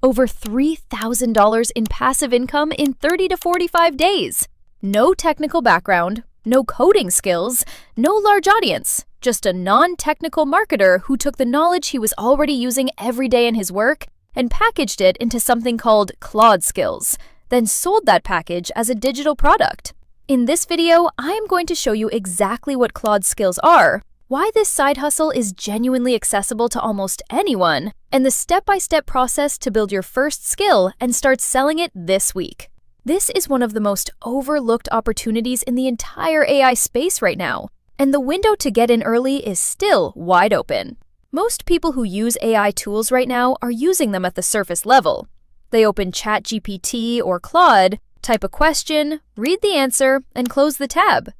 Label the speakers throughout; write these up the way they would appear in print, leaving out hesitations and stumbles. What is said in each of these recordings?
Speaker 1: Over $3,000 in passive income in 30 to 45 days. No technical background, no coding skills, no large audience, just a non-technical marketer who took the knowledge he was already using every day in his work and packaged it into something called ClaudeSkills, then sold that package as a digital product. In this video, I am going to show you exactly what ClaudeSkills are, why this side hustle is genuinely accessible to almost anyone, and the step-by-step process to build your first skill and start selling it this week. This is one of the most overlooked opportunities in the entire AI space right now, and the window to get in early is still wide open. Most people who use AI tools right now are using them at the surface level. They open ChatGPT or Claude, type a question, read the answer, and close the tab.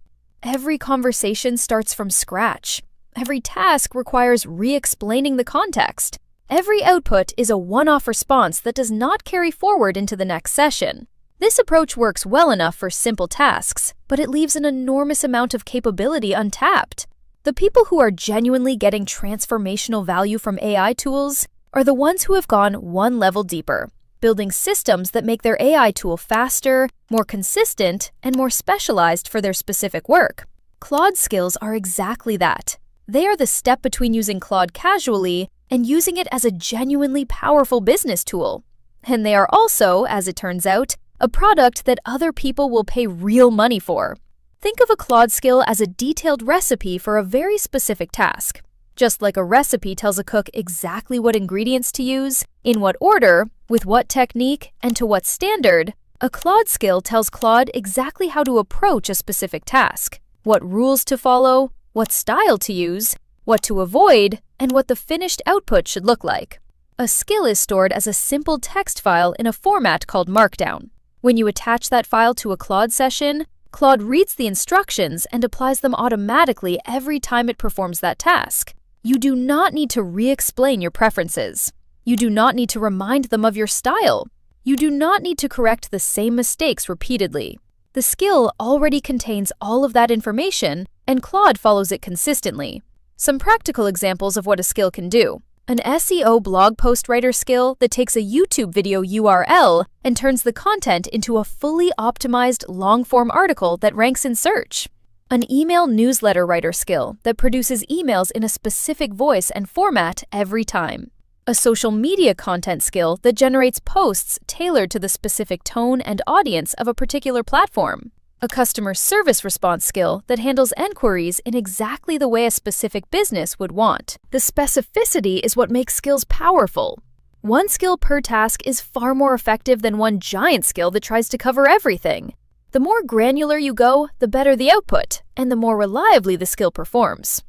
Speaker 1: Every conversation starts from scratch. Every task requires re-explaining the context. Every output is a one-off response that does not carry forward into the next session. This approach works well enough for simple tasks, but it leaves an enormous amount of capability untapped. The people who are genuinely getting transformational value from AI tools are the ones who have gone one level deeper, building systems that make their AI tool faster, more consistent, and more specialized for their specific work. ClaudeSkills are exactly that. They are the step between using Claude casually and using it as a genuinely powerful business tool. And they are also, as it turns out, a product that other people will pay real money for. Think of a Claude skill as a detailed recipe for a very specific task. Just like a recipe tells a cook exactly what ingredients to use, in what order, with what technique, and to what standard, a Claude skill tells Claude exactly how to approach a specific task, what rules to follow, what style to use, what to avoid, and what the finished output should look like. A skill is stored as a simple text file in a format called Markdown. When you attach that file to a Claude session, Claude reads the instructions and applies them automatically every time it performs that task. You do not need to re-explain your preferences. You do not need to remind them of your style. You do not need to correct the same mistakes repeatedly. The skill already contains all of that information, and Claude follows it consistently. Some practical examples of what a skill can do. An SEO blog post writer skill that takes a YouTube video URL and turns the content into a fully optimized long-form article that ranks in search. An email newsletter writer skill that produces emails in a specific voice and format every time. A social media content skill that generates posts tailored to the specific tone and audience of a particular platform. A customer service response skill that handles enquiries in exactly the way a specific business would want. The specificity is what makes skills powerful. One skill per task is far more effective than one giant skill that tries to cover everything. The more granular you go, the better the output, and the more reliably the skill performs.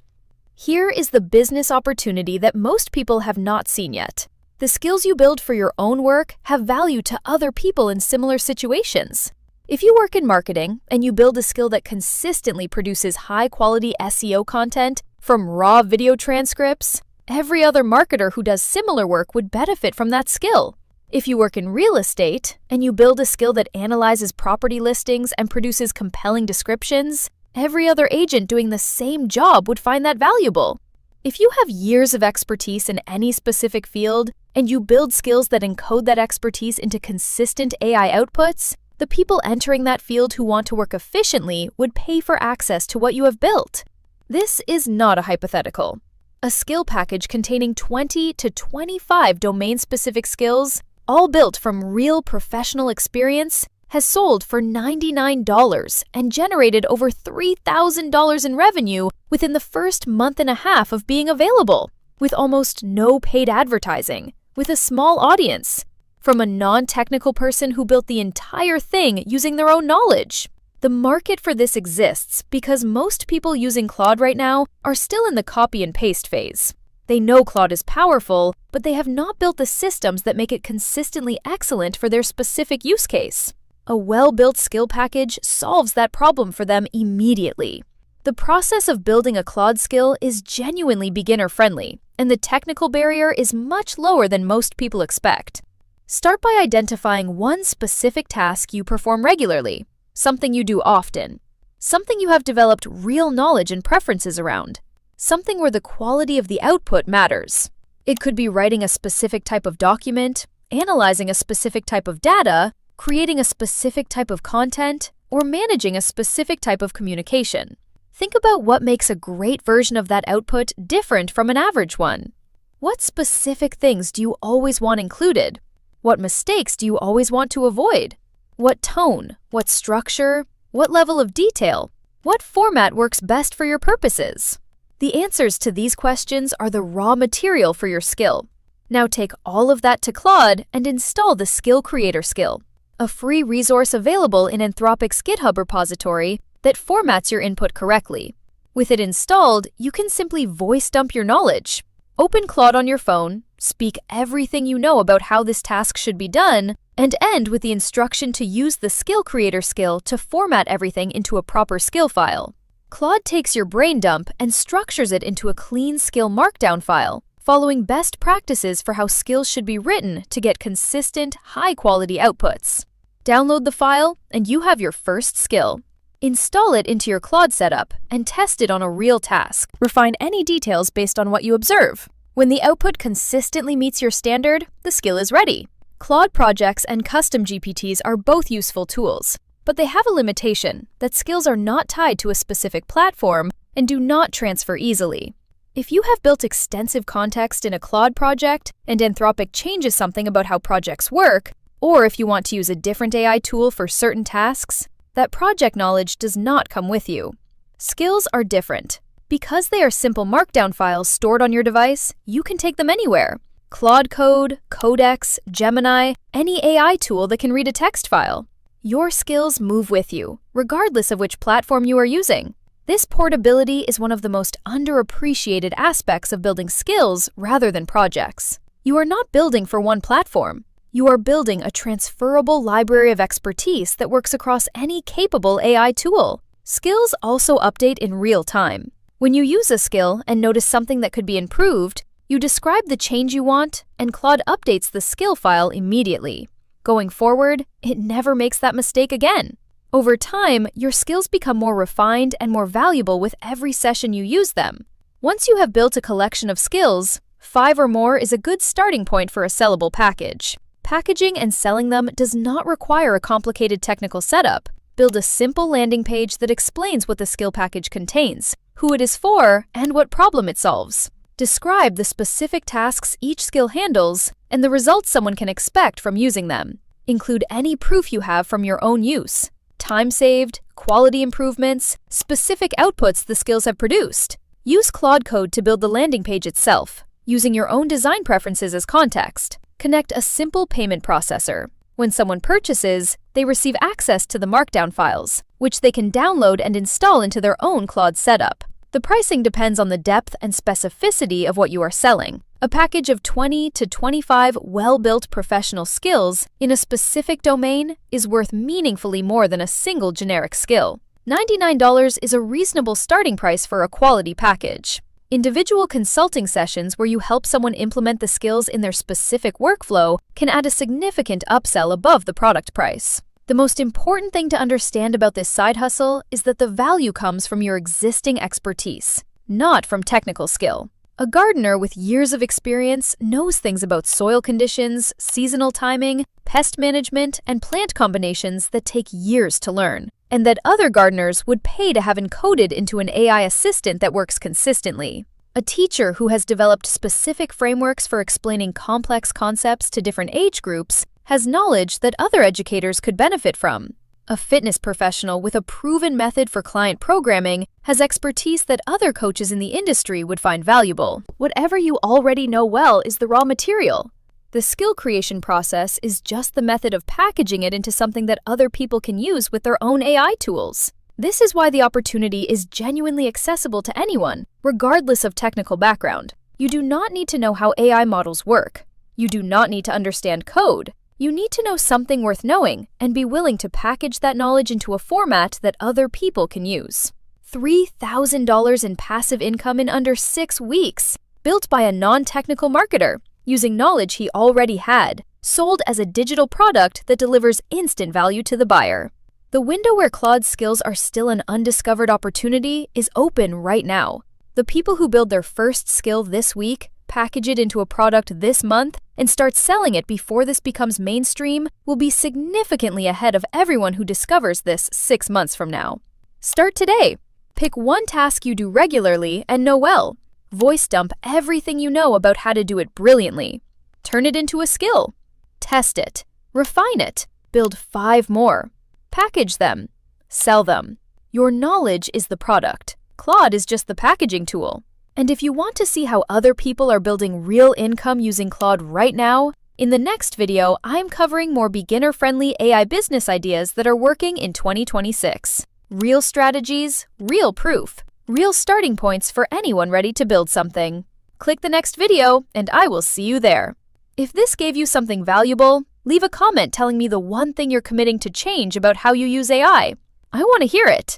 Speaker 1: Here is the business opportunity that most people have not seen yet. The skills you build for your own work have value to other people in similar situations. If you work in marketing and you build a skill that consistently produces high-quality SEO content from raw video transcripts, every other marketer who does similar work would benefit from that skill. If you work in real estate and you build a skill that analyzes property listings and produces compelling descriptions, every other agent doing the same job would find that valuable. If you have years of expertise in any specific field and you build skills that encode that expertise into consistent AI outputs, the people entering that field who want to work efficiently would pay for access to what you have built. This is not a hypothetical. A skill package containing 20 to 25 domain-specific skills, all built from real professional experience, has sold for $99 and generated over $3,000 in revenue within the first month and a half of being available, with almost no paid advertising, with a small audience, from a non-technical person who built the entire thing using their own knowledge. The market for this exists because most people using Claude right now are still in the copy and paste phase. They know Claude is powerful, but they have not built the systems that make it consistently excellent for their specific use case. A well-built skill package solves that problem for them immediately. The process of building a Claude skill is genuinely beginner-friendly, and the technical barrier is much lower than most people expect. Start by identifying one specific task you perform regularly, something you do often, something you have developed real knowledge and preferences around, something where the quality of the output matters. It could be writing a specific type of document, analyzing a specific type of data, creating a specific type of content, or managing a specific type of communication. Think about what makes a great version of that output different from an average one. What specific things do you always want included? What mistakes do you always want to avoid? What tone? What structure? What level of detail? What format works best for your purposes? The answers to these questions are the raw material for your skill. Now take all of that to Claude and install the Skill Creator skill, a free resource available in Anthropic's GitHub repository that formats your input correctly. With it installed, you can simply voice dump your knowledge. Open Claude on your phone, speak everything you know about how this task should be done, and end with the instruction to use the Skill Creator skill to format everything into a proper skill file. Claude takes your brain dump and structures it into a clean skill markdown file, following best practices for how skills should be written to get consistent, high-quality outputs. Download the file, and you have your first skill. Install it into your Claude setup and test it on a real task. Refine any details based on what you observe. When the output consistently meets your standard, the skill is ready. Claude projects and custom GPTs are both useful tools, but they have a limitation that skills are not tied to a specific platform and do not transfer easily. If you have built extensive context in a Claude project and Anthropic changes something about how projects work, or if you want to use a different AI tool for certain tasks, that project knowledge does not come with you. Skills are different. Because they are simple markdown files stored on your device, you can take them anywhere. Claude Code, Codex, Gemini, any AI tool that can read a text file. Your skills move with you, regardless of which platform you are using. This portability is one of the most underappreciated aspects of building skills rather than projects. You are not building for one platform. You are building a transferable library of expertise that works across any capable AI tool. Skills also update in real time. When you use a skill and notice something that could be improved, you describe the change you want, and Claude updates the skill file immediately. Going forward, it never makes that mistake again. Over time, your skills become more refined and more valuable with every session you use them. Once you have built a collection of skills, 5 or more is a good starting point for a sellable package. Packaging and selling them does not require a complicated technical setup. Build a simple landing page that explains what the skill package contains, who it is for, and what problem it solves. Describe the specific tasks each skill handles and the results someone can expect from using them. Include any proof you have from your own use. Time saved, quality improvements, specific outputs the skills have produced. Use Claude Code to build the landing page itself, using your own design preferences as context. Connect a simple payment processor. When someone purchases, they receive access to the markdown files, which they can download and install into their own Claude setup. The pricing depends on the depth and specificity of what you are selling. A package of 20 to 25 well-built professional skills in a specific domain is worth meaningfully more than a single generic skill. $99 is a reasonable starting price for a quality package. Individual consulting sessions where you help someone implement the skills in their specific workflow can add a significant upsell above the product price. The most important thing to understand about this side hustle is that the value comes from your existing expertise, not from technical skill. A gardener with years of experience knows things about soil conditions, seasonal timing, pest management, and plant combinations that take years to learn, and that other gardeners would pay to have encoded into an AI assistant that works consistently. A teacher who has developed specific frameworks for explaining complex concepts to different age groups has knowledge that other educators could benefit from. A fitness professional with a proven method for client programming has expertise that other coaches in the industry would find valuable. Whatever you already know well is the raw material. The skill creation process is just the method of packaging it into something that other people can use with their own AI tools. This is why the opportunity is genuinely accessible to anyone, regardless of technical background. You do not need to know how AI models work. You do not need to understand code. You need to know something worth knowing and be willing to package that knowledge into a format that other people can use. $3,000 in passive income in under 6 weeks, built by a non-technical marketer, using knowledge he already had, sold as a digital product that delivers instant value to the buyer. The window where ClaudeSkills are still an undiscovered opportunity is open right now. The people who build their first skill this week, package it into a product this month, and start selling it before this becomes mainstream will be significantly ahead of everyone who discovers this 6 months from now. Start today. Pick one task you do regularly and know well. Voice dump everything you know about how to do it brilliantly. Turn it into a skill. Test it. Refine it. Build 5 more. Package them. Sell them. Your knowledge is the product. Claude is just the packaging tool. And if you want to see how other people are building real income using Claude right now, in the next video, I'm covering more beginner-friendly AI business ideas that are working in 2026. Real strategies, real proof, real starting points for anyone ready to build something. Click the next video, and I will see you there. If this gave you something valuable, leave a comment telling me the one thing you're committing to change about how you use AI. I want to hear it.